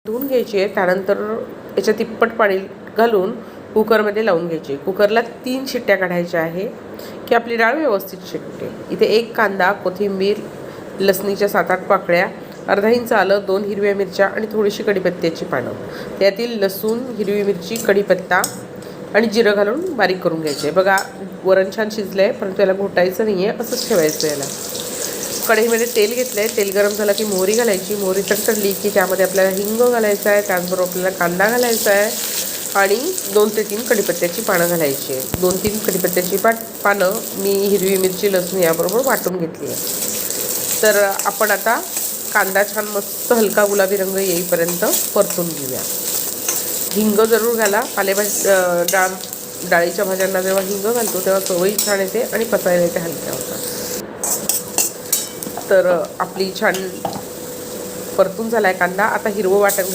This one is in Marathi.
धुवून घ्यायची आहे. त्यानंतर याच्या तिप्पट पाणी घालून कुकरमध्ये लावून घ्यायची. कुकरला 3 शिट्ट्या काढायच्या आहे की आपली डाळ व्यवस्थित शिजते. इथे 1 कांदा, कोथिंबीर, लसणीच्या 7-8 पाकळ्या, अर्धा इंच आलं, 2 हिरव्या मिरच्या आणि थोडीशी कढीपत्त्याची पानं. त्यातील लसूण, हिरवी मिरची, कढीपत्ता आणि जिरं घालून बारीक करून घ्यायचे आहे. बघा वरण छान शिजलं आहे, परंतु याला घोटायचं नाही आहे, असंच ठेवायचं याला. कढईमध्ये तेल घेतलं आहे. तेल गरम झालं की मोहरी घालायची. मोहरी तडतडली की त्यामध्ये आपल्याला हिंग घालायचा आहे. त्याचबरोबर आपल्याला कांदा घालायचा आहे आणि 2 ते 3 कढीपत्त्याची पानं घालायची आहे. 2-3 कढीपत्त्याची पानं मी हिरवी मिरची, लसूण याबरोबर वाटून घेतली आहे. तर आपण आता कांदा छान मस्त हलका गुलाबी रंग येईपर्यंत परतून घेऊया. हिंग जरूर घाला. डाळीच्या भाज्यांना जेव्हा हिंग घालतो तेव्हा चवही छान येते आणि पचायला येते, हलक्या होतात. तर आपली छान परतून झाला आहे कांदा. आता हिरवं वाटण